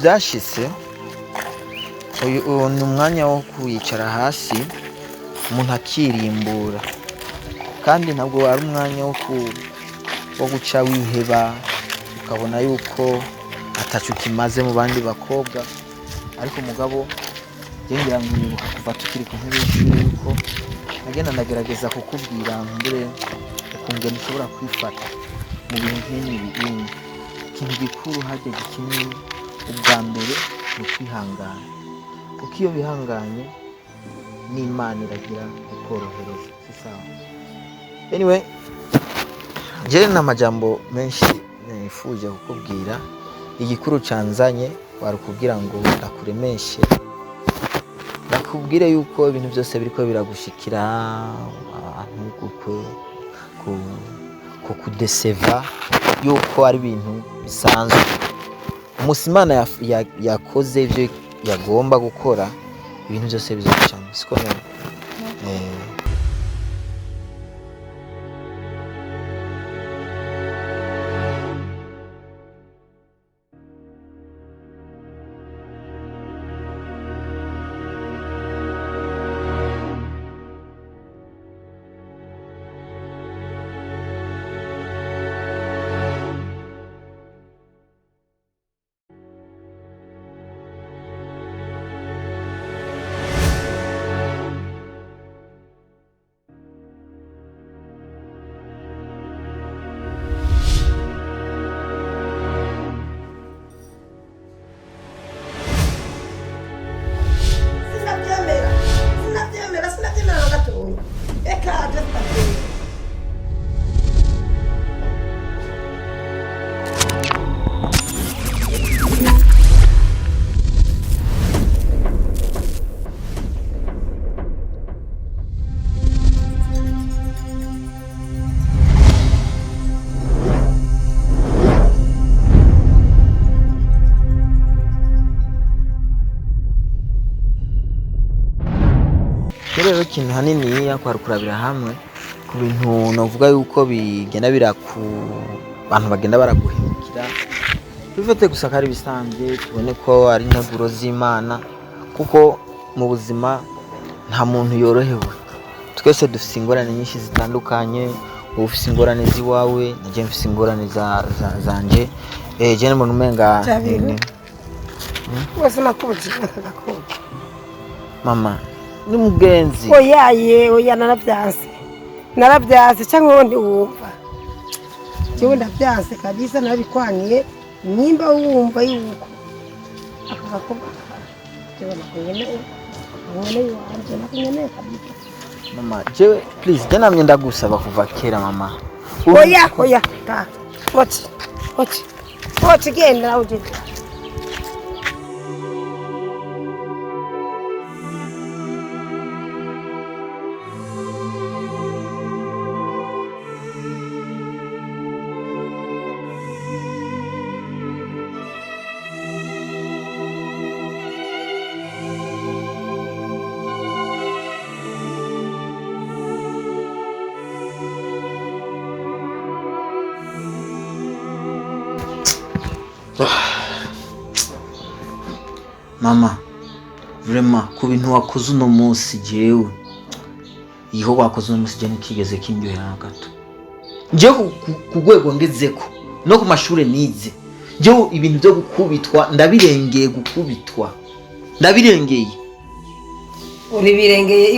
byashitse uyu ni umwanya wo kwicara hasi umuntu akirimbura kandi ntabwo ari umwanya wo guca wiheba ukabona yuko atacu kimaze mu bandi bakobwa ariko mugabo ngira ngo kuva tukiri ku ntebe y'ishuri yuko nagenda ndagerageza kukubwira mbere ukungena ushobora kwifata mu bintu nk'ibi ikintu gikuru hajya gikeneye ubwa mbere ni kwihangana kuko iyo bihanganye n'Imana iragira ukorohereza si sawa. Anyway, je n'amajambo menshi nifuje kukubwira igikuru canzanye warukubwira ngo ndakuremeshe nakubwire yuko ibintu byose biriko biragushikira ku kudeseva yuko ari ibintu bisanzwe umusimana yakoze ibyo yagomba gukora ibintu byose bizacamo siko none rero ikintu hanini yakwarukurabira hamwe ku bintu novuga yuko bigenda biraku bantu bagenda baraguhemukira bifate gusa kari bisanzwe tubone ko ari intaguro z'Imana kuko mu buzima nta muntu yorohewe twese dufite ingorane nyinshi zitandukanye ufite ingorane ziwawe naje mfite ingorane zanje je n'umuntu umenga wese nakubuze nakubona mama ni mugenzi oya narabyanse cyangwa wondi wumva cyo ndabyanse kabisa nabikwaniye nimba wumva yuko akakubwa cyo nakonyene kabisa mama jewe please jana mye ndagusaba kuva kera mama oya ta ochi genda uje mama vraiment ku bintu wakoze uno munsi jewe iho wakoze uno munsi je nikigeze kinyohera gato je kugwego ngezeko no ku mashure nize je ibintu byo gukubitwa ndabirengeye gukubitwa ndabirengeye ubirengeye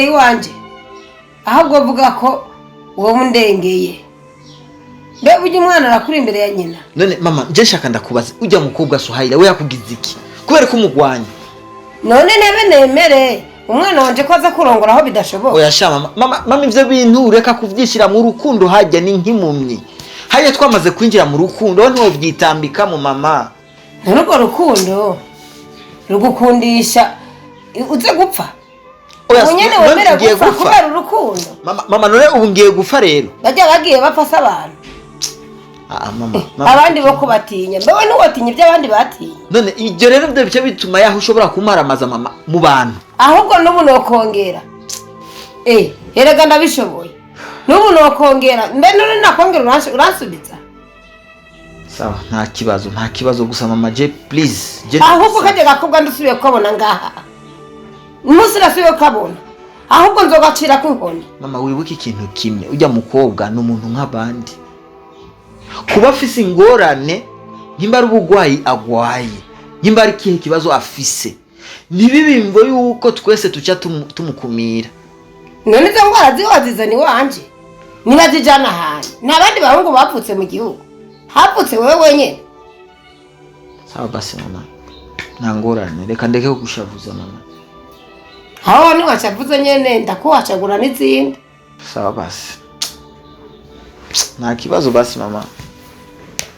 iwanje ahubwo vuga ko uwo mundengeye Mbega ujya umwana arakuri imbere ya nyina. None mama nje shaka ndakubaza ujya mukobwa SUHAILA we yakugize iki kubera ko umugwanya. None nebe nemere umwana wanje ko aza kurongora aho bidashoboka. Oya sha mama ivyo bintu ureka kuvyishira mu rukundo hajya ni nk'impumyi. Hajya twamaze kwinjira mu rukundo nto byitambika mu mama. Nuko rukundo rugukundisha uze gupfa. Unyene wemera gupfa kubera urukundo. Mama none ubu ngiye gupfa rero. Bajya bagiye bapfasa abantu. Mama abandi bo kubatinya mbewe n'uwatinya ibyo abandi batinya. None ibyo rero byo bice bituma yaho ushobora kumaramaza mama mu bantu. Ahubwo n'ubu nokongera. Erega ndabishoboye. N'ubu nokongera mbe none nakongera uransubiza. sawa nta kibazo gusa mama je please je ahubwo kaje gakobwa ndusubiye kubona ngaha umunsi rasubiye kabona ahubwo nzogacira kwinkoni mama wibuke ikintu kimwe ujya mukobwa n'umuntu nk'abandi kuba afise ingorane nimba ari ubugwayi agwaye nimba ari kihe kibazo afise ntibibimvo yuko twese tuca tumukumira none izo ngwara ziwazizani wanje nibazijana hano n'abandi bahungu bapfutse mu gihugu hapfutse wewe wenyene sawa basi mama nta ngorane reka ndeke kugushavuza mama hawa niwashavuze nyene ndakuhacagura n'izindi sawa basi nta kibazo basi mama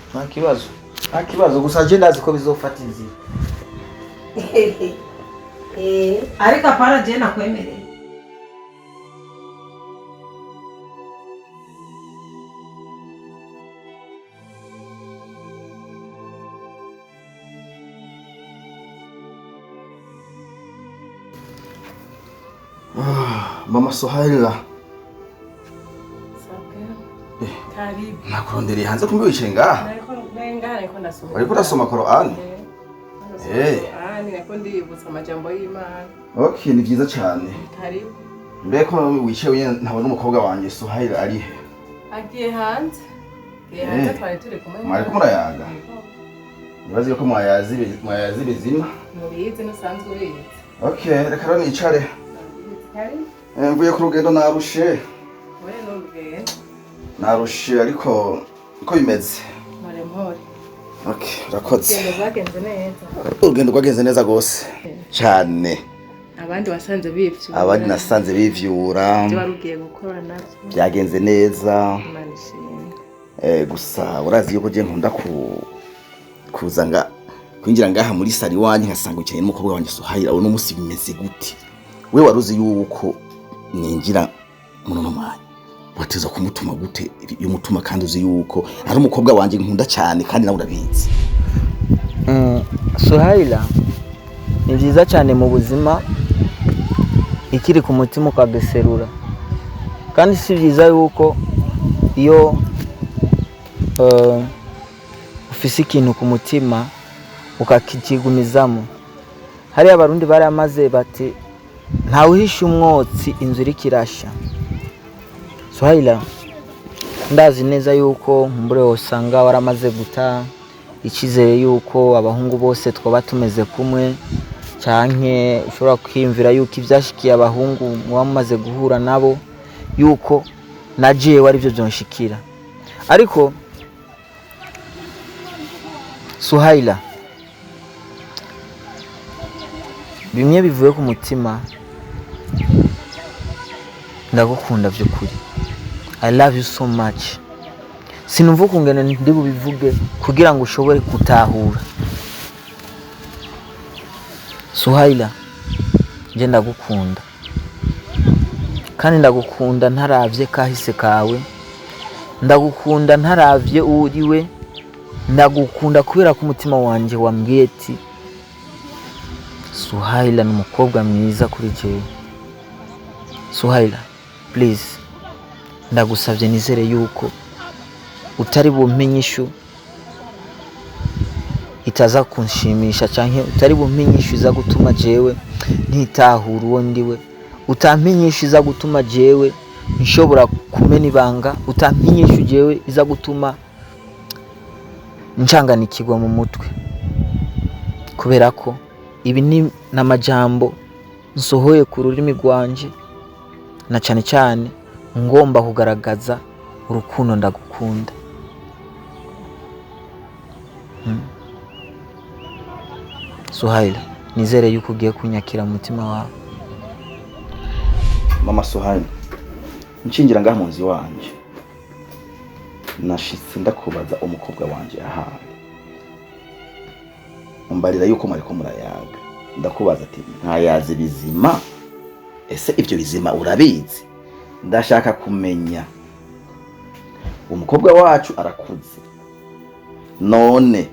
nta kibazo gusa je ndazi ko bizofata inzira ariko apana je nakwemereye Mama SUHAILA. Karibu. Nakurondereye hanze kumbe wicaye ngaha. Nariko ndasoma. Ariko urasoma Qur'an? Niko ndibutsa amajambo y'Imana. Okay, ni byiza cyane. Karibu. Mbeko wicaye ntabona umukobwa wanjye SUHAILA ari he? Agiye hanze. Hanze twari turi kumwe. Mwari kumurayaga. Nibaze ko mwayazi bizima. Mubizi nusanzwe ubizi. Okay, reka rero nicare. Karibu. Mvuye ku rugendo narushe. Wewe n'urugendo. Narushe ariko uko bimeze. Mpore. Okay, urakoze. Urugendo rwagenze neza gose. Cyane. Abandi wasanze bivyura. Abandi nasanze bivyura. Byo barugiye gukora navyo. Byagenze neza. Manishimye. Gusa urazi yuko je nkunda kuzanga kwinjira ngaha muri sari wanyu nkasanga ukeneye n'umukobwa wanjye SUHAILA uno musi bimeze gute. We waruzi yuko ninjira muno mwanya bateza kumutuma gute y'umutuma kandi uzi yuko ari umukobwa wanje nkunda cyane kandi nawe urabizi. SUHAILA ni byiza cyane mu buzima ikiri ku mutima ukageserura kandi si byiza yuko iyo ufise ikintu ku mutima ukakigumizamo. Hari abarundi bari amaze bati nta uhisha umwotsi inzu iri kirasha. SUHAILA ndazi neza yuko mbure usanga waramaze guta ikizere yuko abahungu bose twaba tumeze kumwe cyanke ushobora kwimvira yuko ibyashikiye abahungu muba mumaze guhura nabo yuko naje wari byo byonshikira. Ariko SUHAILA bimwe bivuye ku mutima ndagukunda by'ukuri. I love you so much. Sinumva kungana ndi bubivuge kugira ngo ushobore gutahura. SUHAILA je ndagukunda kandi ndagukunda ntaravye kahise kawe, ndagukunda ntaravye uriwe, ndagukunda kubera ku mutima wanje wambwiye ati SUHAILA n'umukobwa mwiza kuri jewe. SUHAILA please ndagusavye nizere yuko utari bumpinyishu itaza kunshimisha canke utari bumpinyishu iza gutuma jewe ntitahura uwo ndiwe, utampinyishu iza gutuma jewe nshobora kumena ibanga, utampinyishu jewe iza gutuma ncanganikirwa mu mutwe, kubera ko ibi ni namajambo nsohoye ku rurimi rwanje na cyane cyane ngomba kugaragaza urukundo ndagukunda. SUHAILA nizere yuko ugiye kunyakira mutima wawe. Mama SUHAILA nshingira ngaha mu nzi wanje nashitse ndakubaza umukobwa wanje ahandi umbarira yuko mariko murayaga ndakubaza ati ntayazi bizima, ese ibyo bizima urabizi? Ndashaka kumenya umukobwa wacu arakuze none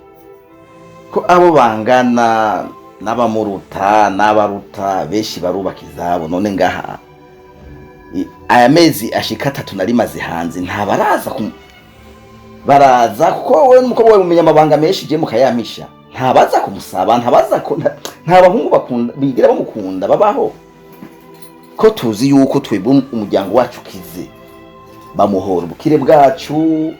ko abo bangana n'abamuruta n'abaruta beshi barubaka izabo, none ngaha aya mezi ashika 3 nari maze hanze ntabaraza baraza kuko wowe n'umukobwa wawe mumenya amabanga menshi je mukayamisha ntabaza kumusaba ntabaza ko nta bahungu bakunda bigira bamukunda babaho ko tuzi yuko twebwe umuryango wacu kize bamuhora ubukire bwacu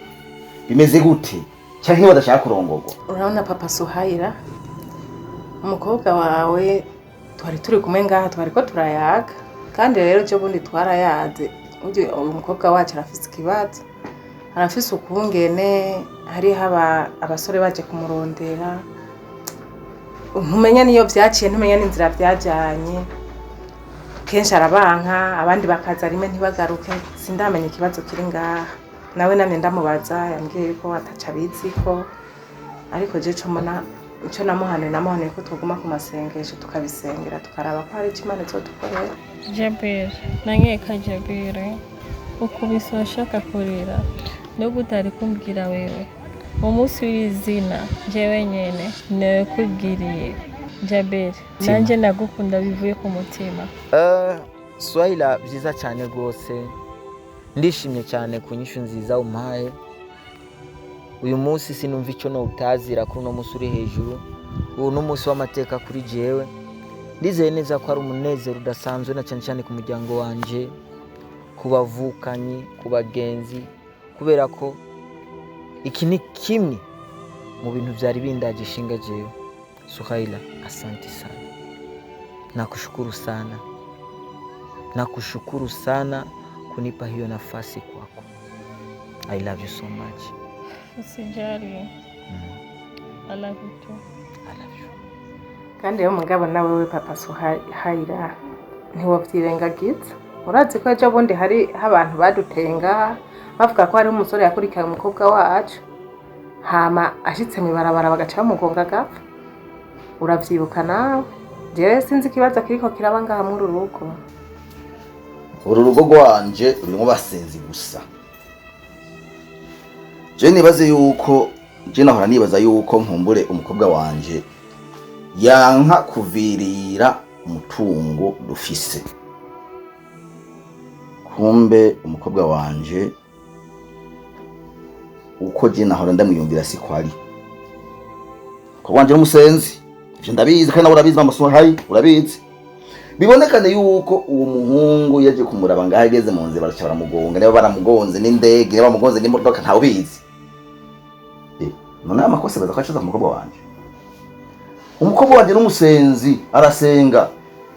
bimeze gute cyangwa badashaka kurongogwa. Urabona papa SUHAILA umukobwa wawe twari turi kumwe ngaha twari ko turayaga kandi rero cyo bundi twarayaze uyu umukobwa wacu arafise ikibazo arafise ukungene hari abasore baje kumurondera ntumenya niyo vyaciye ntumenya n'inzira vyajanye kenshi arabanka abandi bakaza rimwe ntibagaruke sindamenya ikibazo kiri ngaha nawe namye ndamubaza yambwiye ko ataca biziko ariko je cyo mbona icyo namuhanuye ko tuguma ku masengesho tukabisengera tukaraba ko hari ikimana cyo dukorera. Jabir nanyeka Jabir ukubise washaka kurira no gutari kumbwira wewe umunsi w'izina jewe nyene nawe kubwiriye Jabir nanje nagukunda bivuye ku mutima. SUHAILA byiza cyane rwose ndishimye cyane ku nyishu nziza umpaye uyu munsi sinumva icyo no utazira ko no musuri hejuru ubu n'umunsi w'amateka kuri jewe ndizeye neza ko ari umunezero udasanzwe na cyane cyane ku muryango wanje ku bavukanyi ku bagenzi kubera ko iki ni kimwe mu bintu byari bindaje ishinga jewe. SUHAILA asante sana nakushukuru sana kunipa hiyo nafasi kwako. I love you so much. Usijali. I love you too. I love you. Kandi yo mugabo nawe we papa SUHAILA ntiwavyirengagiza urazi ko ejo bundi hari abantu badutenga bavuga ko hari umusore yakurikira umukobwa wacu hama ashitse mu barabara bagaca bamugonga gapfa uravyibuka nawe je sinzi ikibazo kiriko kiraba ngaha muri urugo. Uru rugo rwanje rurimo basenzi gusa. Je nibaze yuko je nahora nibaza yuko nkumbure umukobwa wanje yanka kuvirira umutungo dufise. Kumbe umukobwa wanje uko je nahora ndamwiyumvira sikwari. Ko wanje n'umusenzi. Ivyo ndabizi kandi urabizi mama SUHAILA urabizi. Bibonekane yuko uwo muhungu yaje kumuraba ngahageze mu nzira baraca baramugonga niba baramugonze n'indege niba bamugonze n'imodoka ntawe bizi. None amakosa baza kwacuza umukobwa wanje n'umusenzi arasenga.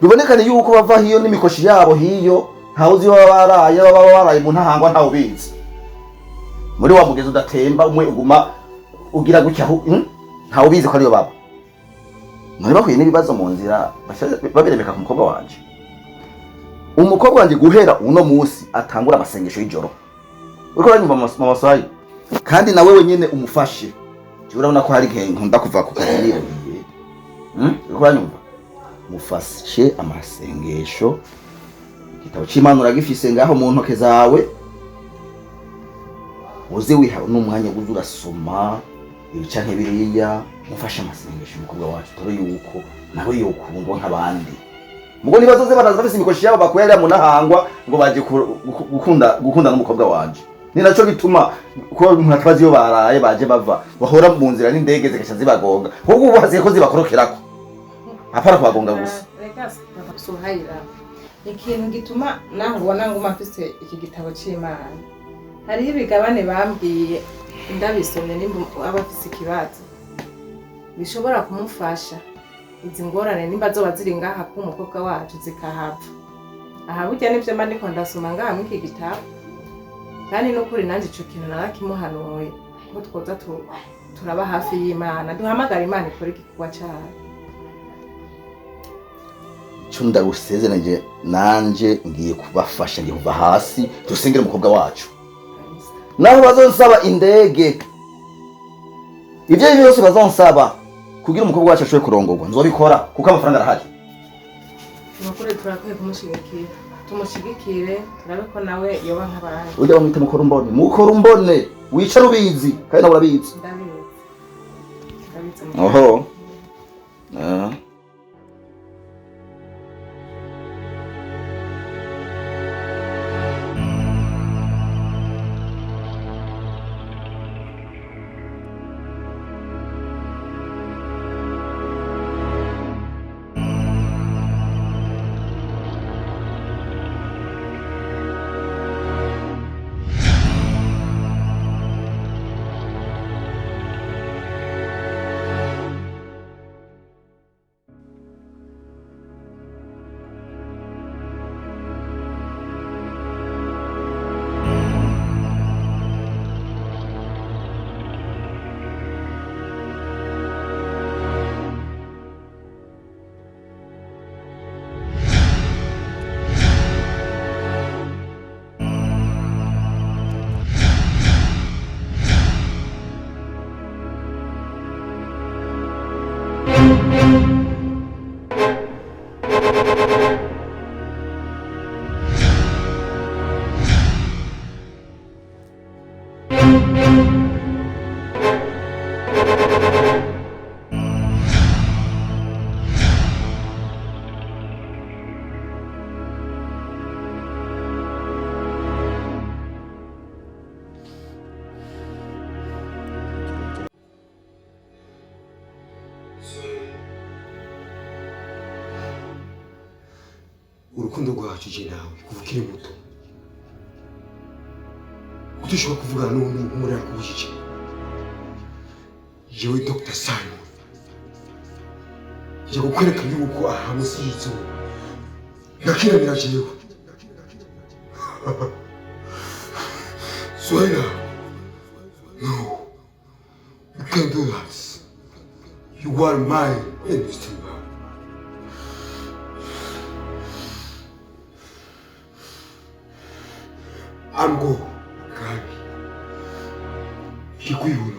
Bibonekane yuko bava hiyo n'imikoshi yabo hiyo ntawe uzi baraye mu ntahangwa ntawe bizi. Muri wa mugezi udatemba umwe uguma ugira gutya ntawe bizi ko ariyo baba. None bakuye n'ibibazo mu nzira babiremeka ku mukobwa wanje. Umukobwa wanje guhera uno munsi atangura amasengesho y'ijoro. Uriko uranyumva mama SUHAILA kandi nawe wenyene umufashe. Je urabona ko hari igihe nkunda kuva ku kazi niyo. Uriko uranyumva mufashe amasengesho igitabo c'Imana uragifise ngaho mu ntoke zawe uze wiha n'umwanya guza urasoma ibicanke biriya mufashe amasengesho umukobwa wacu tore yuko nawe yokundwa nk'abandi. Mugo nibazoze baraza bafise imikoshi yabo bakwera mu ntahangwa ngo baje gukunda n'umukobwa wanje. Ni naco bituma ko umuntu atabazi yo baraye baje bava bahora mu nzira n'indege zigasha zibagonga ahubwo ubu haziye ko zibakorokerako apara kwagonga gusa. Reka papa SUHAILA ikintu gituma naho ubona ngo mafise iki gitabo c'Imana hari ibigabane bambwiye ndabisomye nimba abafise ikibazo bishobora kumufasha izi ngorane nimba zoba ziri ngaha ku mukobwa wacu zikahava. Aha burya nivyo mba ndiko ndasoma ngaha muri iki gitabo kandi n'ukuri nanje ico kintu narakimuhanuye ko twoza turaba hafi y'Imana duhamagara Imana ikora igikorwa cyayo. Chunda gusezeranje nanje ngiye kubafasha ngiye kuva hasi dusengera umukobwa wacu. Naho bazonsaba indege ivyo byose bazonsaba kugira umukobwa wacu ashobore kurongogwa nzobikora kuko amafaranga arahari. Nukuri turakwiye kumushigikira tumushigikire turabe ko nawe yoba nk'abandi. Ujya bamwita mukorumbone wicara ubizi kandi nawe urabizi. Ndabizi. Oho. urukundo rwacu je nawe kuva ukiri muto udushobora kuvugana n'umuntu umurera kubujije jewe Dr. Simon je kukwereka yuko aha munsi y'izuba nakiramira jewe Suhaila, no, you can't do that. You are mine and you still are. I'm go, Kami. Kikuyu.